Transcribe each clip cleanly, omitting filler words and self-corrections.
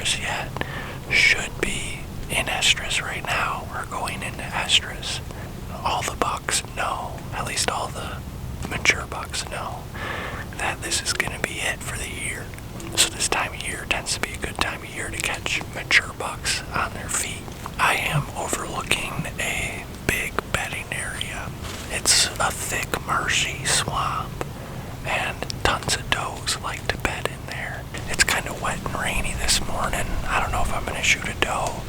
estrus yet should be in estrus right now or going into estrus. All the bucks know, at least all the mature bucks know, that this is going to be it for the year. So this time of year tends to be a good time of year to catch mature bucks on their feet. I am overlooking a big bedding area. It's a thick, marshy swamp, and tons of does like to bed in there. It's kind of wet and rainy this morning. I don't know if I'm going to shoot a doe.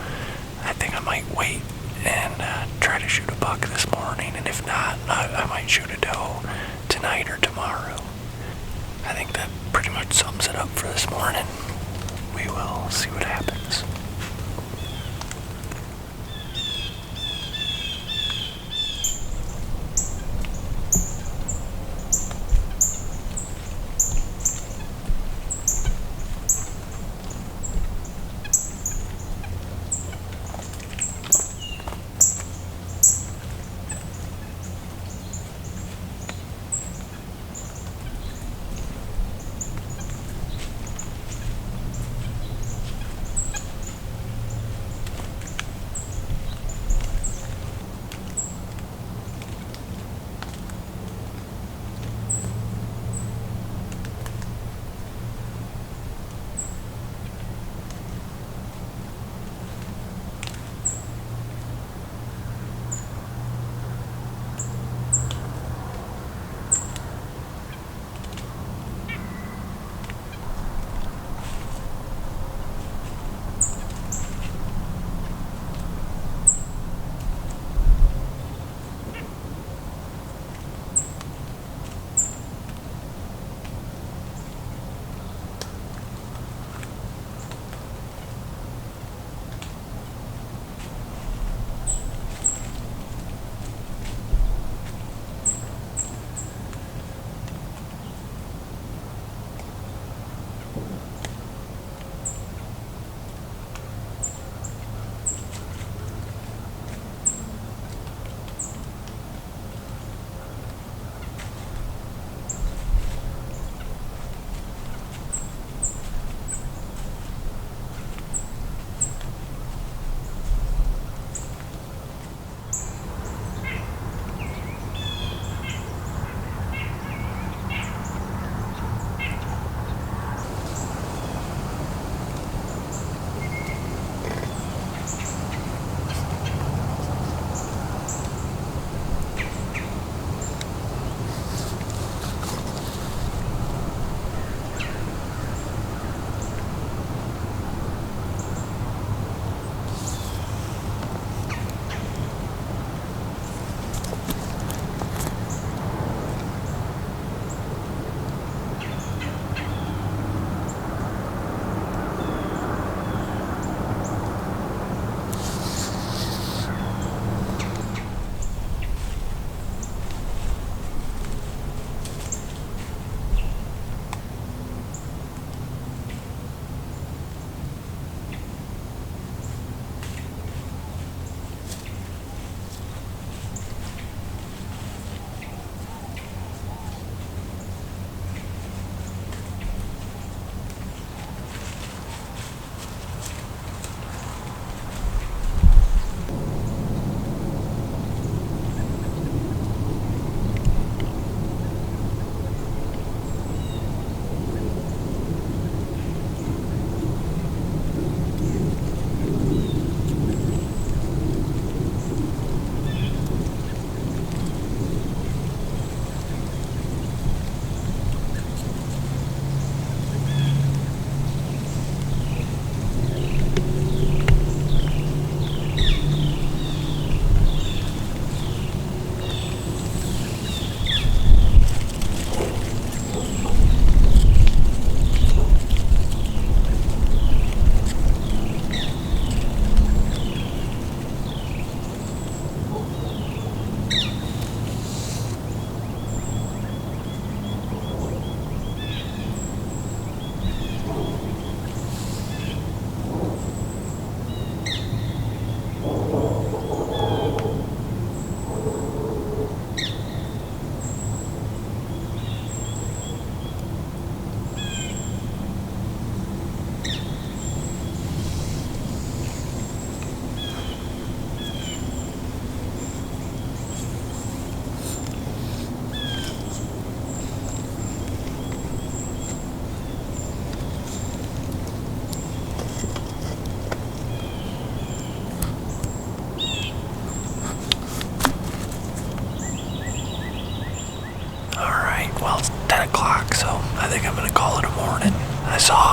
I think I might wait and try to shoot a buck this morning, and if not, I might shoot a doe tonight or tomorrow. I think that pretty much sums it up for this morning. We will see what happens.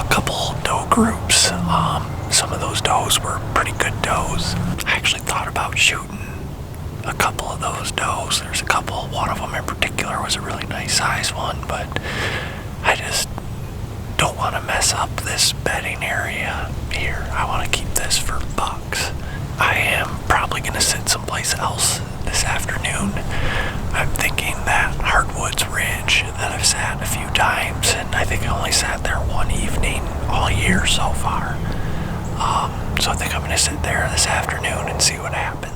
a couple doe groups. Some of those does were pretty good does. I actually thought about shooting a couple of those does. There's a couple, one of them in particular was a really nice size one, but I just don't want to mess up this bedding area here. I want to keep this for bucks. I am probably going to sit someplace else this afternoon. I'm thinking that Hardwoods Ridge that I've sat a few times, and I think I only sat there one evening all year so far. So I think I'm going to sit there this afternoon and see what happens.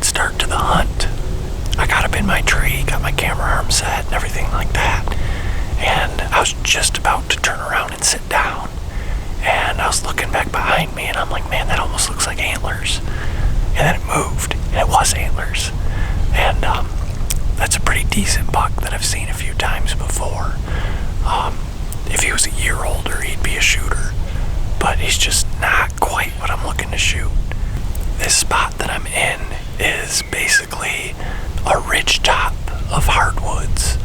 Start to the hunt. I got up in my tree, got my camera arm set and everything like that, and I was just about to turn around and sit down, and I was looking back behind me and I'm like, man, that almost looks like antlers. And then it moved and it was antlers, and that's a pretty decent buck that I've seen a few times before. If he was a year older, he'd be a shooter, but he's just not quite what I'm looking to shoot. This spot that I'm in is basically a ridge top of hardwoods,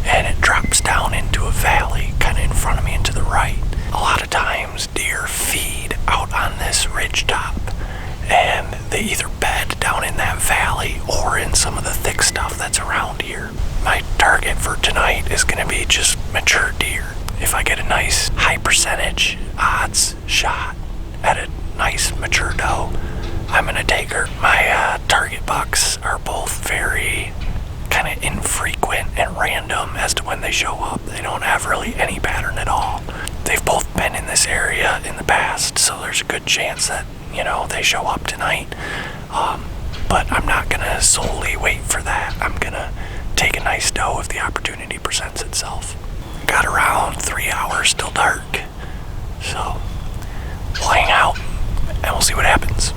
and it drops down into a valley kind of in front of me and to the right. A lot of times deer feed out on this ridge top, and they either bed down in that valley or in some of the thick stuff that's around here. My target for tonight is going to be just mature deer. If I get a nice high percentage odds shot at a nice mature doe, I'm going to take her. My target bucks are both very kind of infrequent and random as to when they show up. They don't have really any pattern at all. They've both been in this area in the past, so there's a good chance that, they show up tonight. But I'm not going to solely wait for that. I'm going to take a nice doe if the opportunity presents itself. Got around 3 hours till dark, so we'll hang out and we'll see what happens.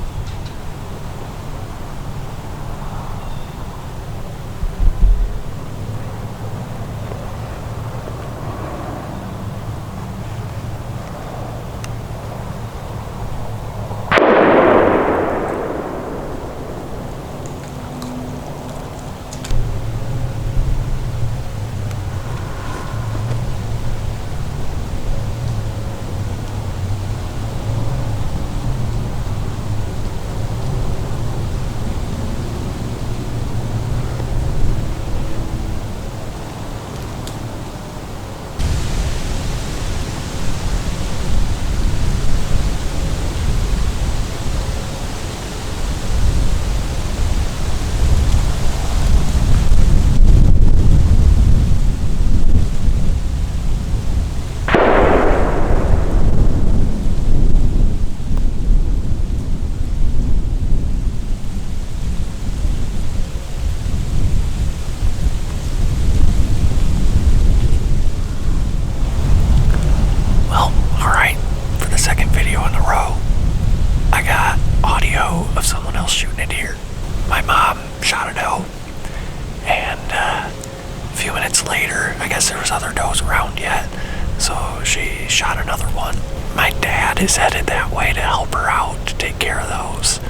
Is headed that way to help her out to take care of those.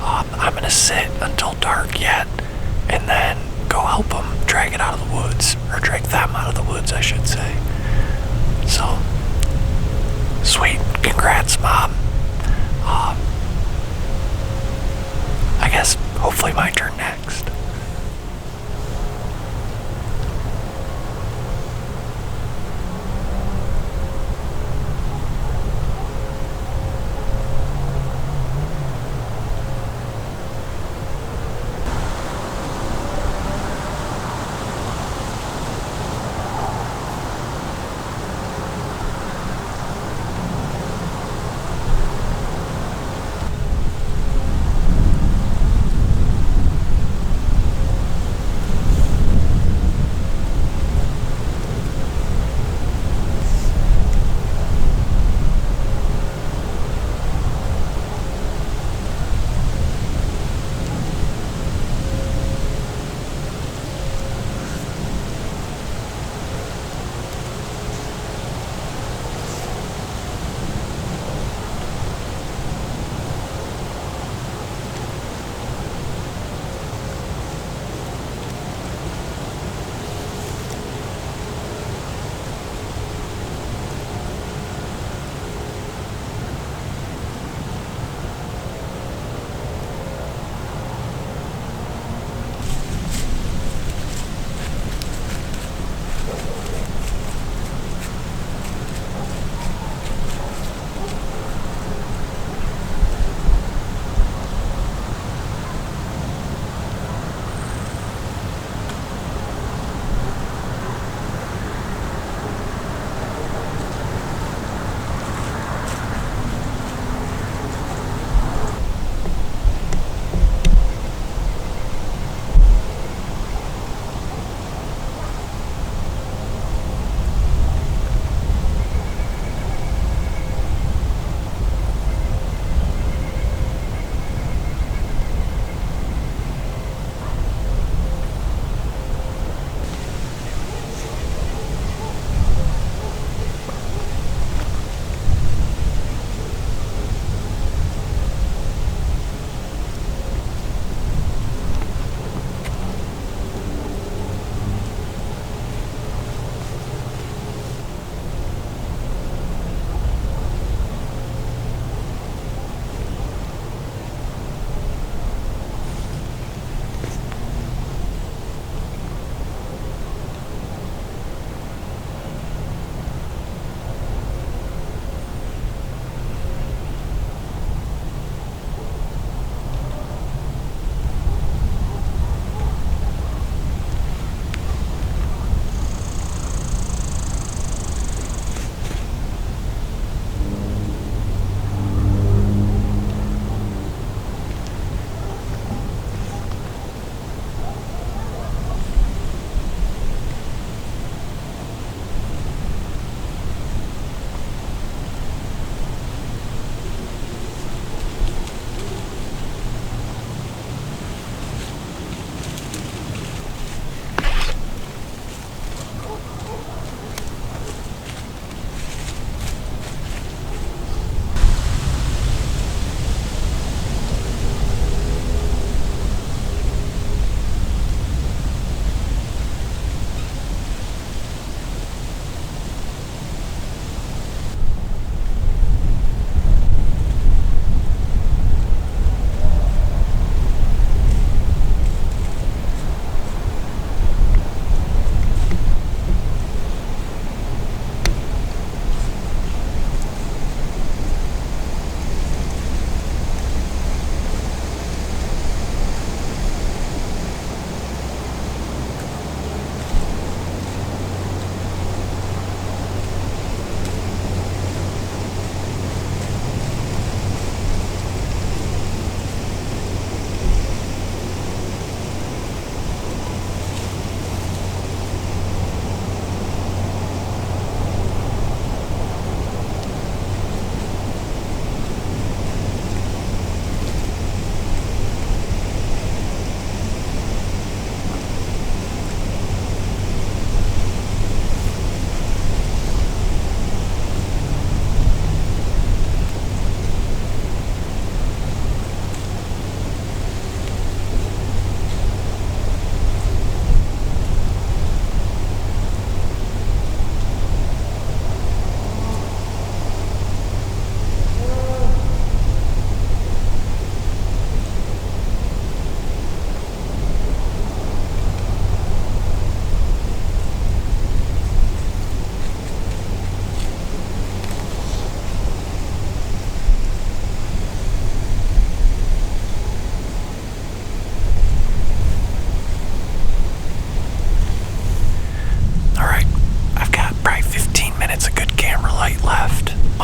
I'm gonna sit until dark yet, and then go help them drag it out of the woods, or drag them out of the woods, I should say. So, sweet, congrats, Mom. I guess hopefully my turn next.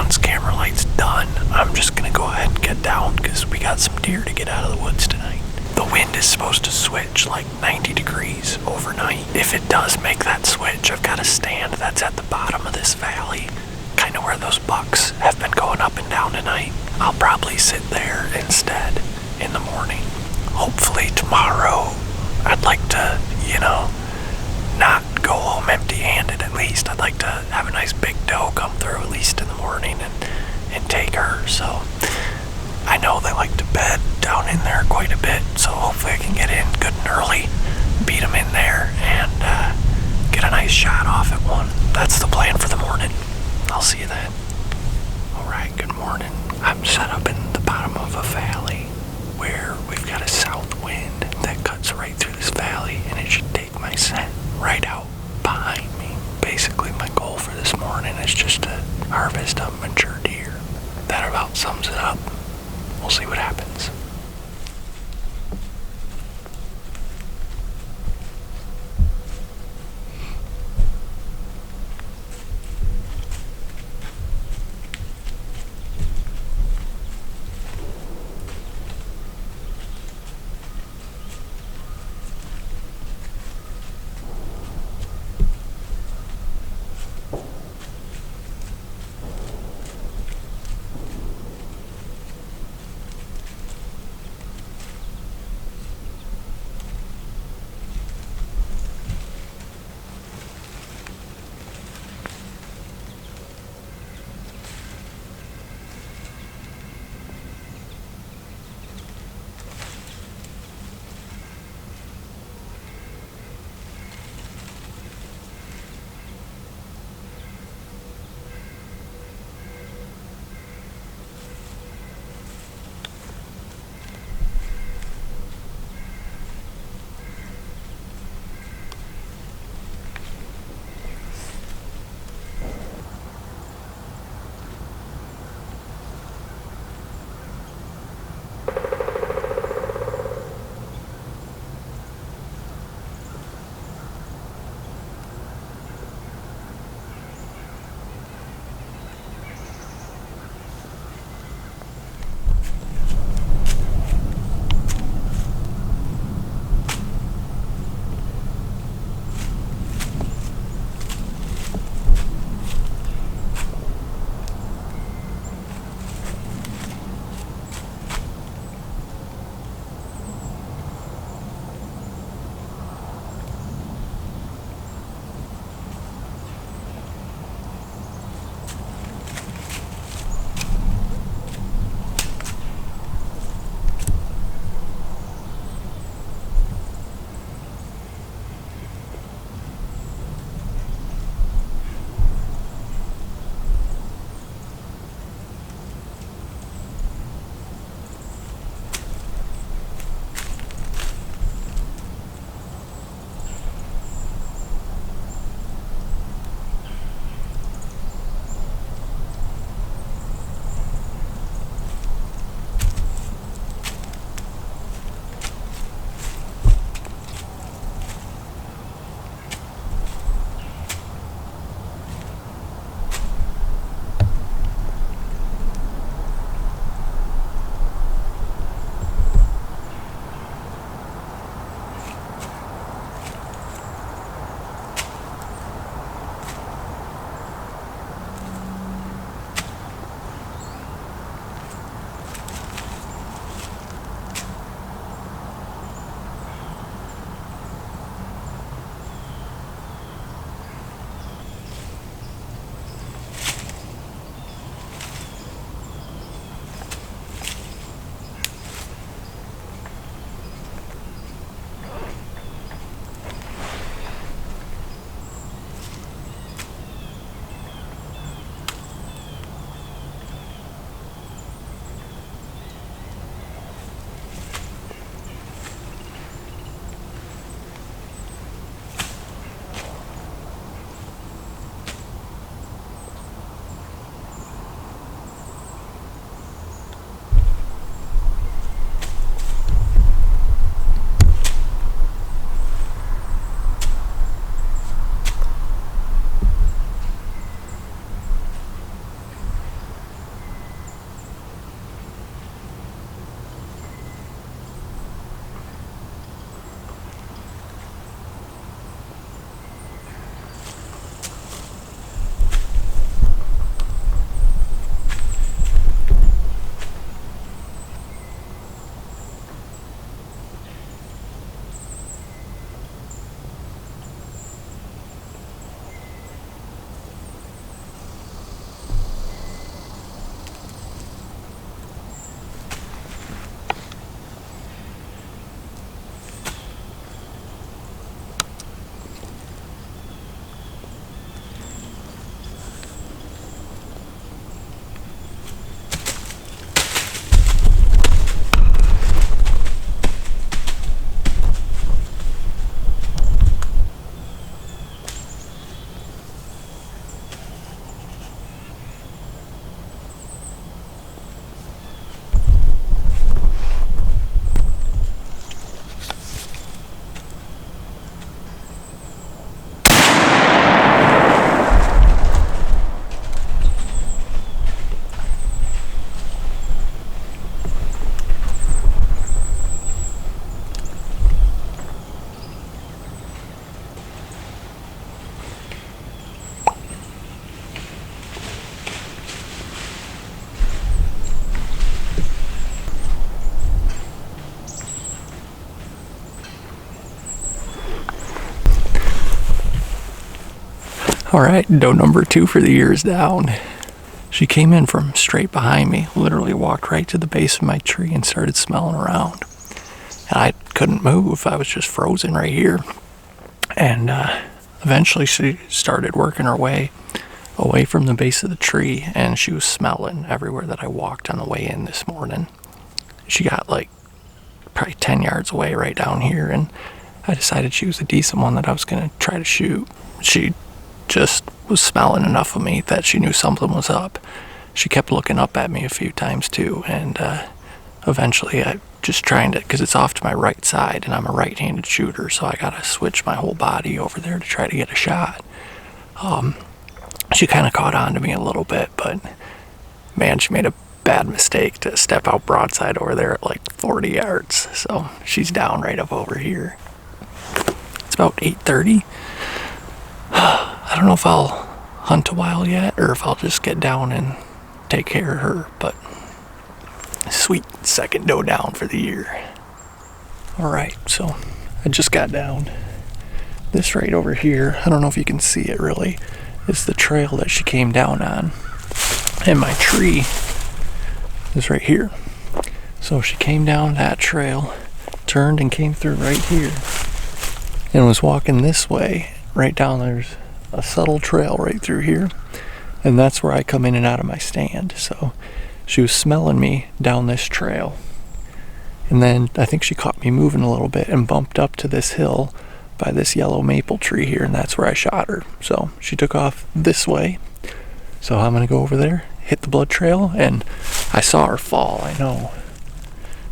once camera light's done, I'm just gonna go ahead and get down because we got some deer to get out of the woods tonight. The wind is supposed to switch like 90 degrees overnight. If it does make that switch, I've got a stand that's at the bottom of this valley, kind of where those bucks have been going up and down tonight. I'll probably sit there instead in the morning. Hopefully tomorrow, I'd like to, not go home empty-handed at least. I'd like to have a nice big doe come through at least in the morning and take her. So I know they like to bed down in there quite a bit, so hopefully I can get in good and early, beat them in there, and get a nice shot off at one. That's the plan for the morning. I'll see you then. Alright, good morning. I'm set up in the bottom of a valley where we've got a south wind that cuts right through this valley, and it should take my scent right out behind me. Basically, my goal for this morning is just to harvest a mature deer. That about sums it up. We'll see what happens. All right, doe number 2 for the year is down. She came in from straight behind me, literally walked right to the base of my tree and started smelling around. And I couldn't move. I was just frozen right here. And eventually she started working her way away from the base of the tree, and she was smelling everywhere that I walked on the way in this morning. She got like probably 10 yards away right down here, and I decided she was a decent one that I was going to try to shoot. She just was smelling enough of me that she knew something was up. She kept looking up at me a few times too, and eventually I just trying to, because it's off to my right side and I'm a right-handed shooter, so I gotta switch my whole body over there to try to get a shot. She kind of caught on to me a little bit, but man, she made a bad mistake to step out broadside over there at like 40 yards, so she's down right up over here. It's about 8:30. I don't know if I'll hunt a while yet or if I'll just get down and take care of her, but sweet, second doe down for the year. Alright, so I just got down. This right over here, I don't know if you can see it really, is the trail that she came down on. And my tree is right here. So she came down that trail, turned and came through right here, and was walking this way. Right down there's a subtle trail right through here, and that's where I come in and out of my stand. So she was smelling me down this trail, and then I think she caught me moving a little bit and bumped up to this hill by this yellow maple tree here, and that's where I shot her. So she took off this way, so I'm gonna go over there, hit the blood trail, and I saw her fall. I know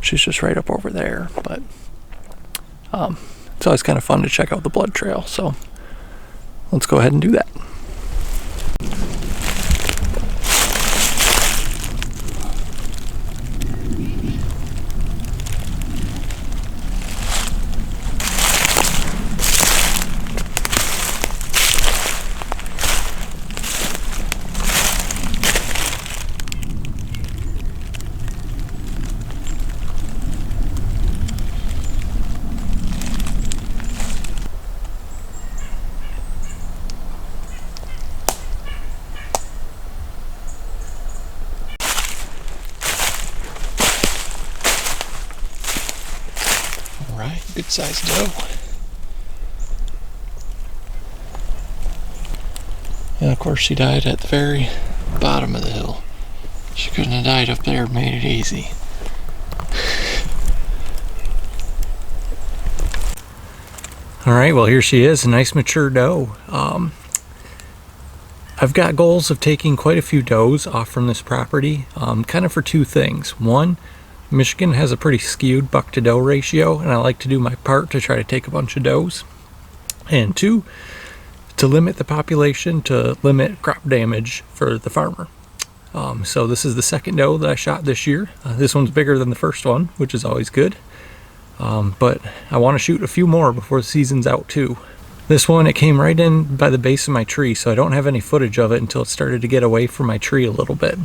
she's just right up over there, but it's always kind of fun to check out the blood trail, so let's go ahead and do that. Alright, good sized doe. And of course she died at the very bottom of the hill. She couldn't have died up there, made it easy. Alright, well here she is, a nice mature doe. I've got goals of taking quite a few does off from this property, kind of for two things. One, Michigan has a pretty skewed buck to doe ratio, and I like to do my part to try to take a bunch of does. And two, to limit the population, to limit crop damage for the farmer. So this is the second doe that I shot this year. This one's bigger than the first one, which is always good. But I want to shoot a few more before the season's out too. This one, it came right in by the base of my tree, so I don't have any footage of it until it started to get away from my tree a little bit.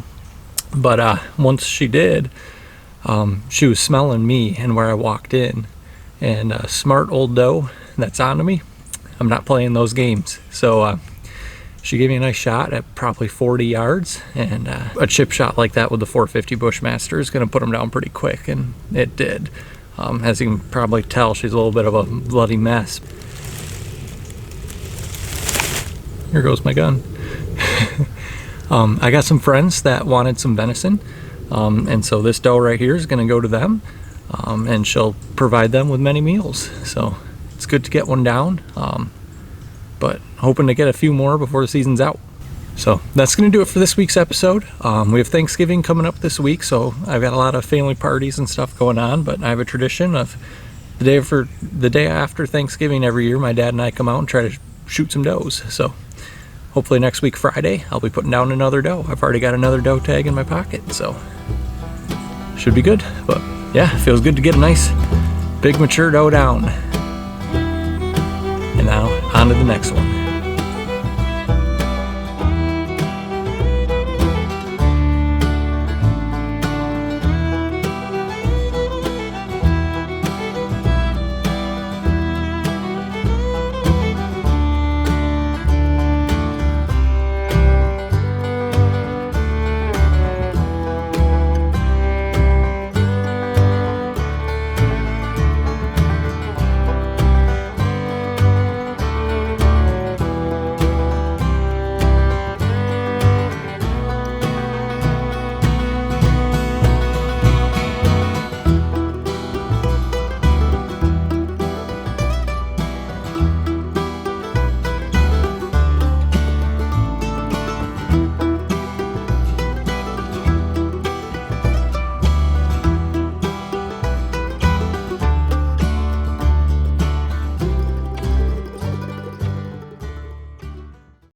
But once she did, she was smelling me and where I walked in, and a smart old doe that's onto me, I'm not playing those games. So she gave me a nice shot at probably 40 yards, and a chip shot like that with the 450 Bushmaster is going to put them down pretty quick, and it did. As you can probably tell, she's a little bit of a bloody mess. Here goes my gun. I got some friends that wanted some venison, and so this doe right here is going to go to them, and she'll provide them with many meals. So it's good to get one down, but hoping to get a few more before the season's out. So that's going to do it for this week's episode. We have Thanksgiving coming up this week, so I've got a lot of family parties and stuff going on, but I have a tradition of the day after Thanksgiving every year, my dad and I come out and try to shoot some does. So hopefully next week Friday I'll be putting down another doe. I've already got another doe tag in my pocket, so should be good. But yeah, it feels good to get a nice big mature doe down. And now on to the next one.